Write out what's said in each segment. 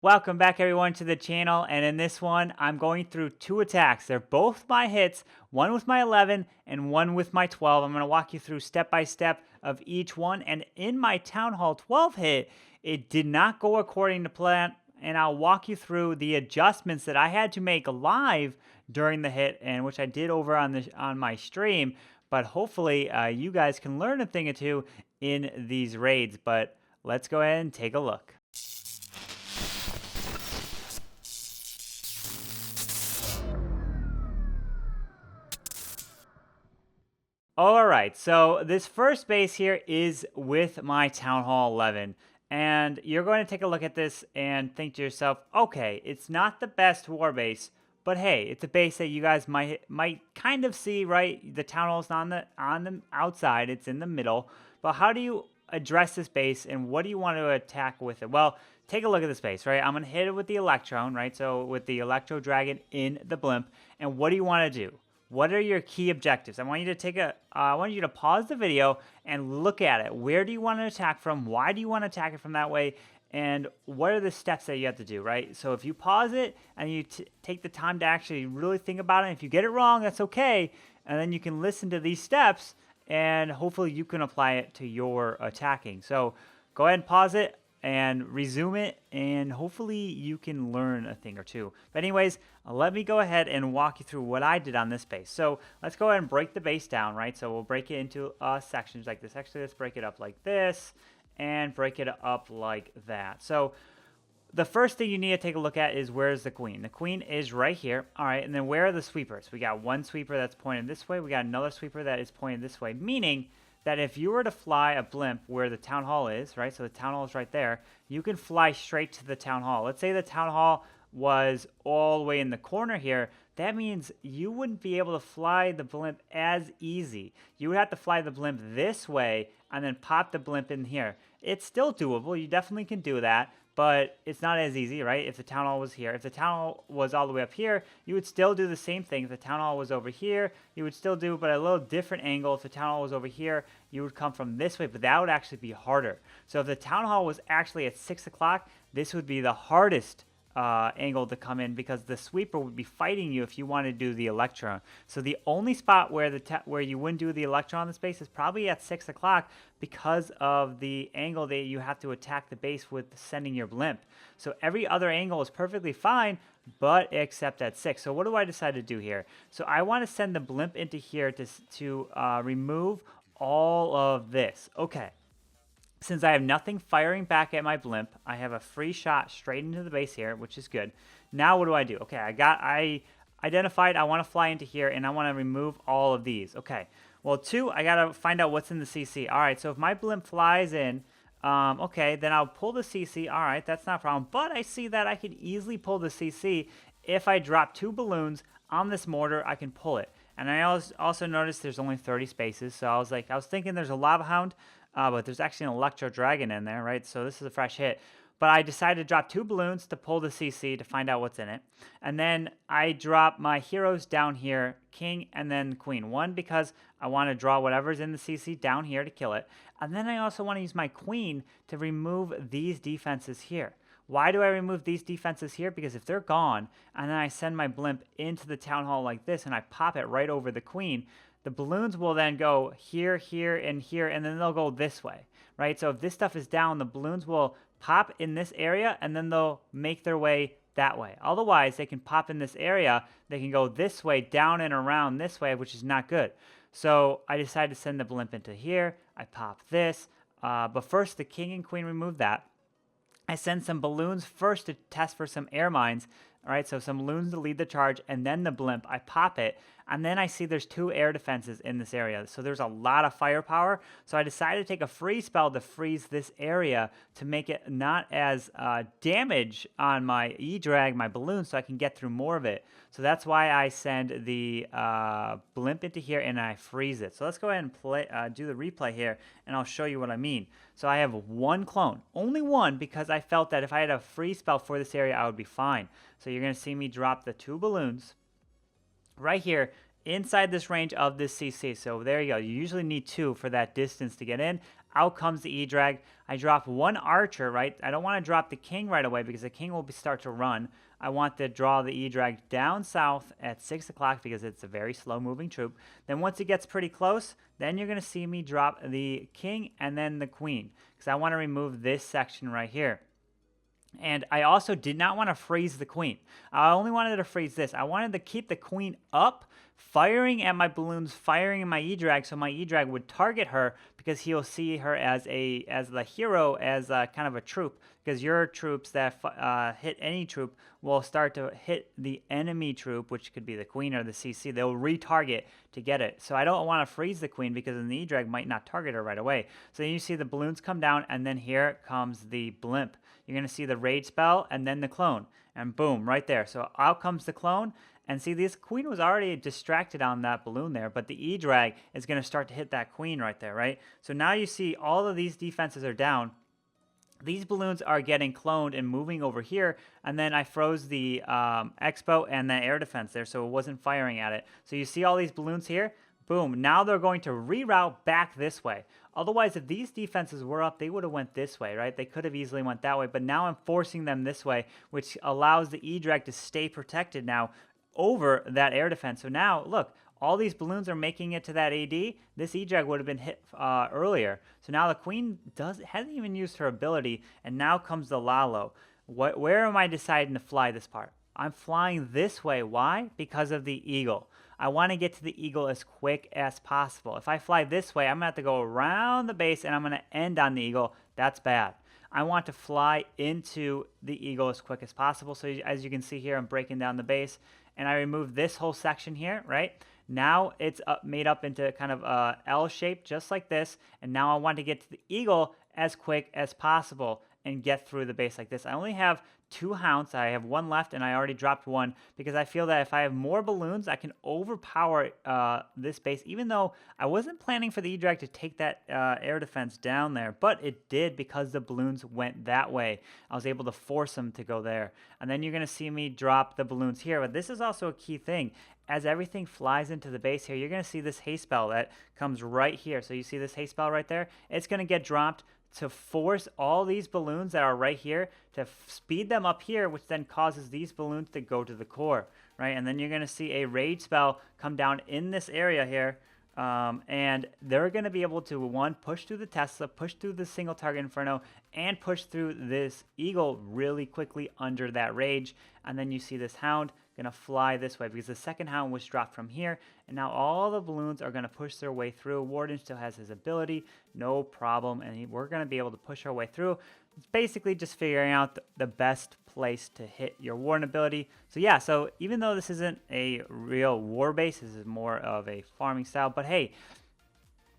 Welcome back everyone to the channel, and in this one I'm going through two attacks. They're both my hits, one with my 11 and one with my 12. I'm going to walk you through step by step of each one, and in my Town Hall 12 hit, it did not go according to plan, and I'll walk you through the adjustments that I had to make live during the hit, and which I did over on my stream, but hopefully you guys can learn a thing or two in these raids. But let's go ahead and take a look. All right, so this first base here is with my Town Hall 11, and you're going to take a look at this and think to yourself, okay, it's not the best war base, but hey, it's a base that you guys might kind of see, right? The Town Hall's on the outside, it's in the middle, but how do you address this base, and what do you want to attack with it? Well, take a look at this base, right? I'm going to hit it with the Electrone, right? So with the Electro Dragon in the blimp, and what do you want to do? What are your key objectives? I want you to pause the video and look at it. Where do you want to attack from? Why do you want to attack it from that way? And what are the steps that you have to do, right? So if you pause it and you take the time to actually really think about it, if you get it wrong, that's okay. And then you can listen to these steps and hopefully you can apply it to your attacking. So go ahead and pause it and resume it, and hopefully you can learn a thing or two. But anyways, let me go ahead and walk you through what I did on this base. So let's go ahead and break the base down, right? So we'll break it into sections like this. Actually, let's break it up like this and break it up like that. So the first thing you need to take a look at is where's the queen. The queen is right here. All right, and then where are the sweepers? We got one sweeper that's pointed this way. We got another sweeper that is pointed this way, meaning that if you were to fly a blimp where the town hall is, right, so the town hall is right there, you can fly straight to the town hall. Let's say the town hall was all the way in the corner here. That means you wouldn't be able to fly the blimp as easy. You would have to fly the blimp this way and then pop the blimp in here. It's still doable. You definitely can do that, but it's not as easy, right? If the town hall was here. If the town hall was all the way up here, you would still do the same thing. If the town hall was over here, you would still do, but a little different angle. If the town hall was over here, you would come from this way, but that would actually be harder. So if the town hall was actually at 6 o'clock, this would be the hardest angle to come in, because the sweeper would be fighting you if you want to do the Electron. So the only spot where you wouldn't do the Electron in the space is probably at 6 o'clock, because of the angle that you have to attack the base with sending your blimp. So every other angle is perfectly fine, but except at 6. So what do I decide to do here? So I want to send the blimp into here to remove all of this. Okay. Since I have nothing firing back at my blimp, I have a free shot straight into the base here, which is good. Now what do I do? Okay, I identified I want to fly into here, and I want to remove all of these. Okay, well, 2, I got to find out what's in the CC. All right, so if my blimp flies in, okay, then I'll pull the CC. All right, that's not a problem. But I see that I can easily pull the CC. If I drop 2 balloons on this mortar, I can pull it. And I also noticed there's only 30 spaces, so I was thinking there's a Lava Hound, but there's actually an Electro Dragon in there, right? So this is a fresh hit. But I decided to drop 2 balloons to pull the CC to find out what's in it. And then I drop my heroes down here, King and then Queen. 1, because I want to draw whatever's in the CC down here to kill it. And then I also want to use my Queen to remove these defenses here. Why do I remove these defenses here? Because if they're gone, and then I send my blimp into the town hall like this, and I pop it right over the queen, the balloons will then go here, here, and here, and then they'll go this way, right? So if this stuff is down, the balloons will pop in this area, and then they'll make their way that way. Otherwise, they can pop in this area, they can go this way, down and around this way, which is not good. So I decided to send the blimp into here. I pop this, but first the king and queen remove that. I send some balloons first to test for some air mines. All right, so some balloons to lead the charge, and then the blimp. I pop it, and then I see there's 2 air defenses in this area. So there's a lot of firepower. So I decided to take a freeze spell to freeze this area to make it not as damage on my E-Drag, my balloon, so I can get through more of it. So that's why I send the blimp into here, and I freeze it. So let's go ahead and do the replay here, and I'll show you what I mean. So I have 1 clone, only 1, because I felt that if I had a freeze spell for this area, I would be fine. So you're going to see me drop the 2 balloons right here inside this range of this CC. So there you go. You usually need 2 for that distance to get in. Out comes the E-Drag. I drop one archer, right? I don't want to drop the king right away because the king will start to run. I want to draw the E-Drag down south at 6 o'clock because it's a very slow-moving troop. Then once it gets pretty close, then you're going to see me drop the king and then the queen because I want to remove this section right here. And I also did not want to freeze the queen. I only wanted to freeze this. I wanted to keep the queen up, firing at my balloons, firing at my E-Drag, so my E-Drag would target her because he'll see her as the hero, as kind of a troop. Because your troops that hit any troop will start to hit the enemy troop, which could be the queen or the CC. They'll retarget to get it. So I don't want to freeze the queen because then the E-Drag might not target her right away. So you see the balloons come down, and then here comes the blimp. You're going to see the raid spell and then the clone. And boom, right there. So out comes the clone. And see, this queen was already distracted on that balloon there, but the E-Drag is going to start to hit that queen right there, right? So now you see all of these defenses are down. These balloons are getting cloned and moving over here, and then I froze the expo and the air defense there, so it wasn't firing at it. So you see all these balloons here? Boom, now they're going to reroute back this way. Otherwise, if these defenses were up, they would have went this way, right? They could have easily went that way, but now I'm forcing them this way, which allows the E-Drag to stay protected now over that air defense. So now, look, all these balloons are making it to that AD. This E-Drag would have been hit earlier. So now the queen hasn't even used her ability, and now comes the Lalo. Where am I deciding to fly this part? I'm flying this way. Why? Because of the eagle. I want to get to the eagle as quick as possible. If I fly this way, I'm going to have to go around the base, and I'm going to end on the eagle. That's bad. I want to fly into the eagle as quick as possible. So as you can see here, I'm breaking down the base, and I remove this whole section here, right? Now it's made up into kind of a L shape, just like this. And now I want to get to the eagle as quick as possible and get through the base like this. I only have 2 hounds. I have 1 left, and I already dropped 1 because I feel that if I have more balloons, I can overpower this base, even though I wasn't planning for the E-Drag to take that air defense down there, but it did because the balloons went that way. I was able to force them to go there. And then you're going to see me drop the balloons here, but this is also a key thing. As everything flies into the base here, you're going to see this haste spell that comes right here. So you see this haste spell right there? It's going to get dropped to force all these balloons that are right here to speed them up here, which then causes these balloons to go to the core, right? And then you're going to see a raid spell come down in this area here, and they're going to be able to, one, push through the Tesla, push through the single target Inferno, and push through this Eagle really quickly under that rage. And then you see this Hound going to fly this way because the second Hound was dropped from here, and now all the balloons are going to push their way through. Warden still has his ability, no problem, and we're going to be able to push our way through. It's basically just figuring out the best place to hit your Warden ability. So yeah, so even though this isn't a real war base, this is more of a farming style, but hey,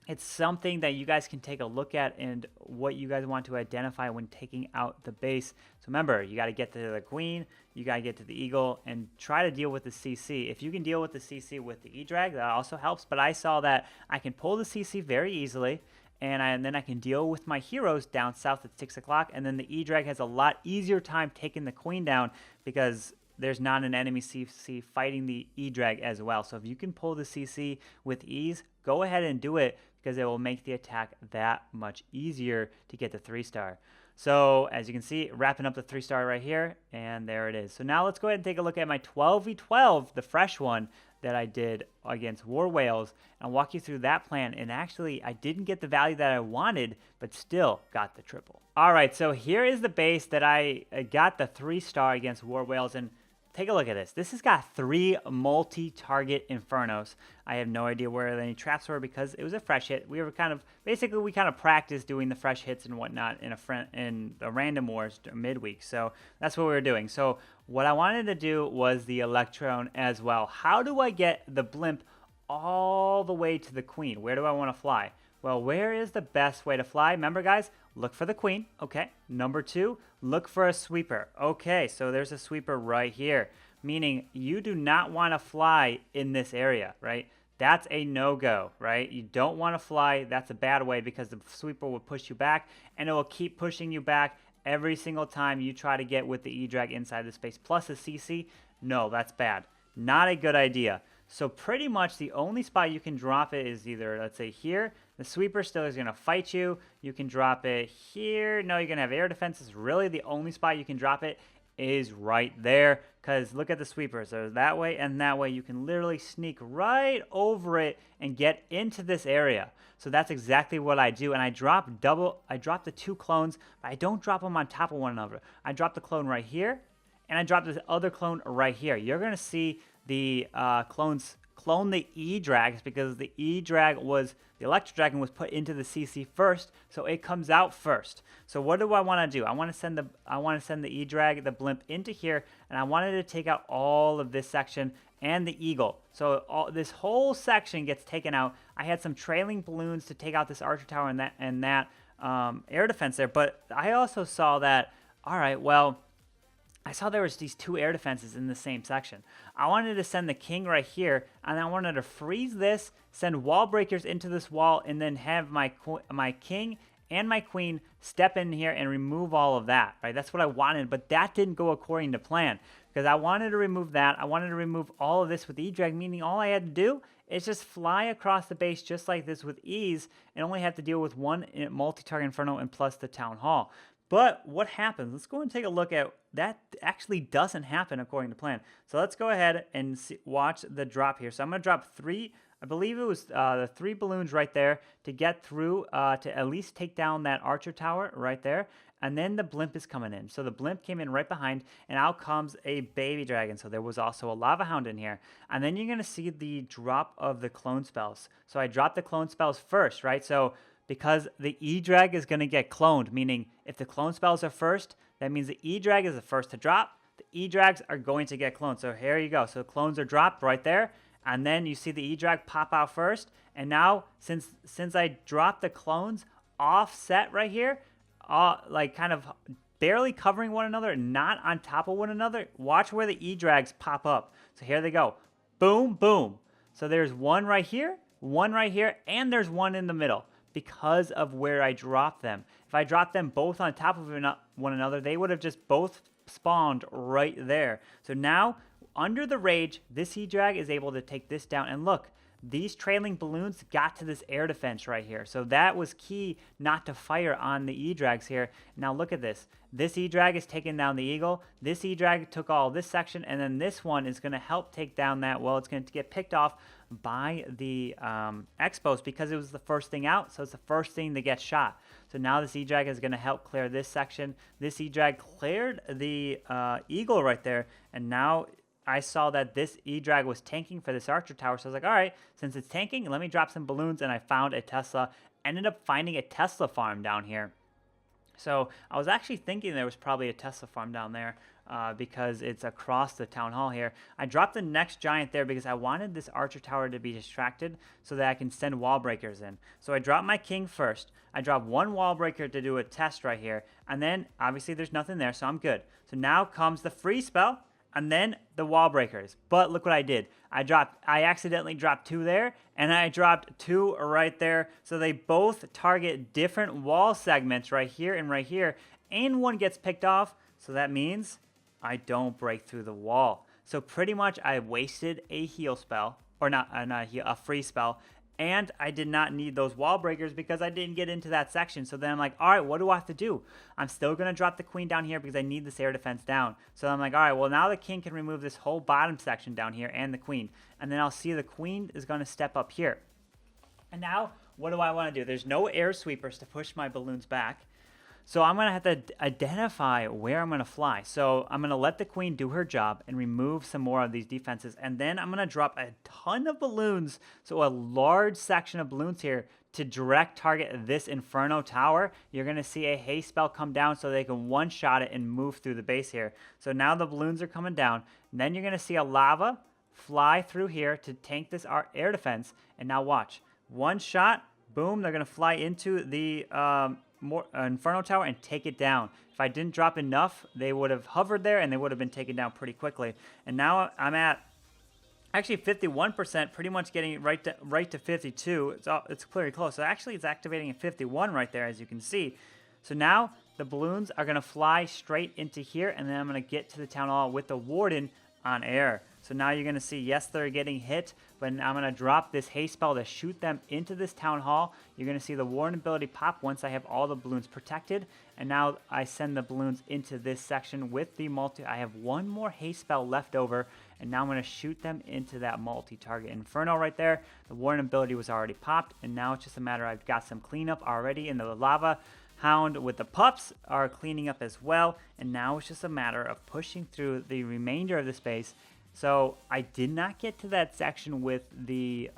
it's something that you guys can take a look at and what you guys want to identify when taking out the base. So remember, you got to get to the queen, you got to get to the eagle, and try to deal with the CC. If you can deal with the CC with the E-Drag, that also helps, but I saw that I can pull the CC very easily, and then I can deal with my heroes down south at 6 o'clock, and then the E-Drag has a lot easier time taking the queen down because there's not an enemy CC fighting the E-Drag as well. So if you can pull the CC with ease, go ahead and do it because it will make the attack that much easier to get the 3-star. So as you can see, wrapping up the 3-star right here, and there it is. So now let's go ahead and take a look at my 12v12, the fresh one that I did against War Whales, and walk you through that plan. And actually, I didn't get the value that I wanted, but still got the triple. All right, so here is the base that I got the 3-star against War Whales, and take a look at this. This has got 3 multi-target Infernos. I have no idea where any traps were because it was a fresh hit. We were kind of, basically we kind of practiced doing the fresh hits and whatnot in the random wars midweek. So that's what we were doing. So what I wanted to do was the Electrone as well. How do I get the blimp all the way to the queen? Where do I want to fly? Well, where is the best way to fly? Remember, guys, look for the queen. Okay. Number 2, look for a sweeper. Okay, so there's a sweeper right here, meaning you do not want to fly in this area, right? That's a no-go, right? You don't want to fly. That's a bad way because the sweeper will push you back, and it will keep pushing you back every single time you try to get with the E-Drag inside the space. Plus a CC, no, that's bad. Not a good idea. So pretty much the only spot you can drop it is either, let's say here, the sweeper still is going to fight you. You can drop it here. No, you're going to have air defenses. Really the only spot you can drop it is right there, because look at the sweeper. So that way and that way you can literally sneak right over it and get into this area. So that's exactly what I do. And I drop the two clones, but I don't drop them on top of one another. I drop the clone right here, and I drop this other clone right here. You're going to see the clones clone the E-Drags, because the E-Drag was, the Electro Dragon was put into the CC first, so it comes out first. So what do I want to do? I want to send the E-Drag, the blimp, into here, and I wanted to take out all of this section and the Eagle. So this whole section gets taken out. I had some trailing balloons to take out this Archer Tower and that air defense there, but I also saw that, all right, well, I saw there was these two air defenses in the same section. I wanted to send the king right here, and I wanted to freeze this, send wall breakers into this wall, and then have my king and my queen step in here and remove all of that, right? That's what I wanted, but that didn't go according to plan, because I wanted to remove that. I wanted to remove all of this with E-Drag, meaning all I had to do is just fly across the base just like this with ease, and only have to deal with one multi-target Inferno and plus the Town Hall. But what happens? Let's go and take a look at that. Actually doesn't happen according to plan. So let's go ahead and watch the drop here. So I'm going to drop three, I believe it was the 3 balloons right there to get through to at least take down that Archer Tower right there. And then the blimp is coming in. So the blimp came in right behind, and out comes a baby dragon. So there was also a lava hound in here. And then you're going to see the drop of the clone spells. So I dropped the clone spells first, right? So because the E-Drag is going to get cloned, meaning if the clone spells are first, that means the E-Drag is the first to drop. The E-Drags are going to get cloned. So here you go. So clones are dropped right there. And then you see the E-Drag pop out first. And now, since I dropped the clones offset right here, like kind of barely covering one another, not on top of one another, watch where the E-Drags pop up. So here they go. Boom, boom. So there's one right here, and there's one in the middle, because of where I dropped them. If I dropped them both on top of one another, they would have just both spawned right there. So now, under the rage, this E-Drag is able to take this down. And look, these trailing balloons got to this air defense right here. So that was key not to fire on the E-Drags here. Now look at this. This E-Drag is taking down the Eagle. This E-Drag took all this section, and then this one is going to help take down that. Well, it's going to get picked off by the Expos because it was the first thing out, so it's the first thing to get shot. So now this E-Drag is going to help clear this section. This E-Drag cleared the Eagle right there, and now I saw that this E-Drag was tanking for this Archer Tower, so I was like, all right, since it's tanking, let me drop some balloons, and I found a Tesla. Ended up finding a Tesla farm down here. So I was actually thinking there was probably a Tesla farm down there because it's across the town hall here. I dropped the next giant there because I wanted this Archer Tower to be distracted so that I can send wall breakers in. So I dropped my king first. I dropped one wall breaker to do a test right here. And then obviously there's nothing there, so I'm good. So now comes the free spell and then the wall breakers. But look what I did. I accidentally dropped 2 there, and I dropped 2 right there. So they both target different wall segments right here, and one gets picked off. So that means I don't break through the wall. So pretty much I wasted a heal spell, or not a free spell, and I did not need those wall breakers because I didn't get into that section. So then I'm like, all right, what do I have to do? I'm still going to drop the queen down here because I need this air defense down. So I'm like, all right, well, now the king can remove this whole bottom section down here and the queen. And then I'll see the queen is going to step up here. And now, what do I want to do? There's no air sweepers to push my balloons back. So I'm going to have to identify where I'm going to fly. So I'm going to let the queen do her job and remove some more of these defenses. And then I'm going to drop a ton of balloons, so a large section of balloons here to direct target this Inferno Tower. You're going to see a haste spell come down so they can one-shot it and move through the base here. So now the balloons are coming down. And then you're going to see a lava fly through here to tank this air defense. And now watch. One shot, boom, they're going to fly into the Inferno Tower and take it down. If I didn't drop enough, they would have hovered there and they would have been taken down pretty quickly. And now I'm at actually 51%, pretty much getting right to 52. It's clearly close. So actually it's activating at 51 right there, as you can see. So now the balloons are going to fly straight into here, and then I'm going to get to the town hall with the warden on air. So now you're going to see, yes, they're getting hit, but I'm going to drop this haste spell to shoot them into this town hall. You're going to see the warden ability pop once I have all the balloons protected. And now I send the balloons into this section with the multi. I have one more haste spell left over, and now I'm going to shoot them into that multi-target inferno right there. The warden ability was already popped, and now it's just a matter I've got some cleanup already in the lava. Hound with the pups are cleaning up as well, and now it's just a matter of pushing through the remainder of the space. So I did not get to that section with the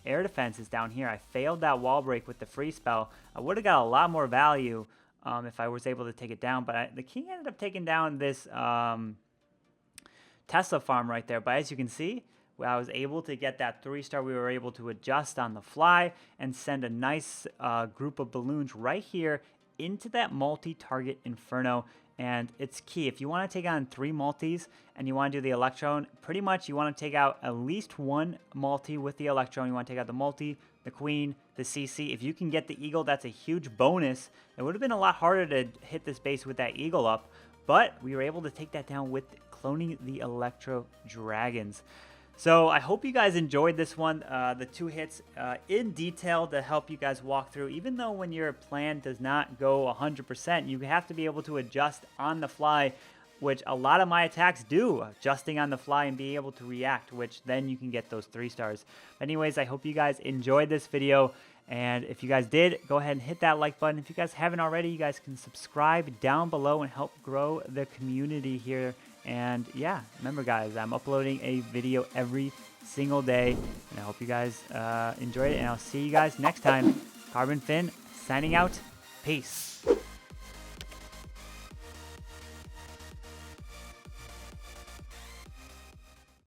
air defenses down here. I failed that wall break with the free spell. I would have got a lot more value if I was able to take it down, but the king ended up taking down this Tesla farm right there. But as you can see, I was able to get that 3-star. We were able to adjust on the fly and send a nice group of balloons right here into that multi-target inferno. And it's key. If you want to take on 3 multis and you want to do the Electrone, pretty much you want to take out at least 1 multi with the Electrone. You want to take out the multi, the queen, the CC. If you can get the eagle, that's a huge bonus. It would have been a lot harder to hit this base with that eagle up, but we were able to take that down with cloning the Electro Dragons. So I hope you guys enjoyed this one, the 2 hits in detail to help you guys walk through. Even though when your plan does not go 100%, you have to be able to adjust on the fly, which a lot of my attacks do, adjusting on the fly and be able to react, which then you can get those 3 stars. Anyways, I hope you guys enjoyed this video. And if you guys did, go ahead and hit that like button. If you guys haven't already, you guys can subscribe down below and help grow the community here. And yeah, remember guys, I'm uploading a video every single day. And I hope you guys enjoyed it. And I'll see you guys next time. Carbonfin signing out. Peace.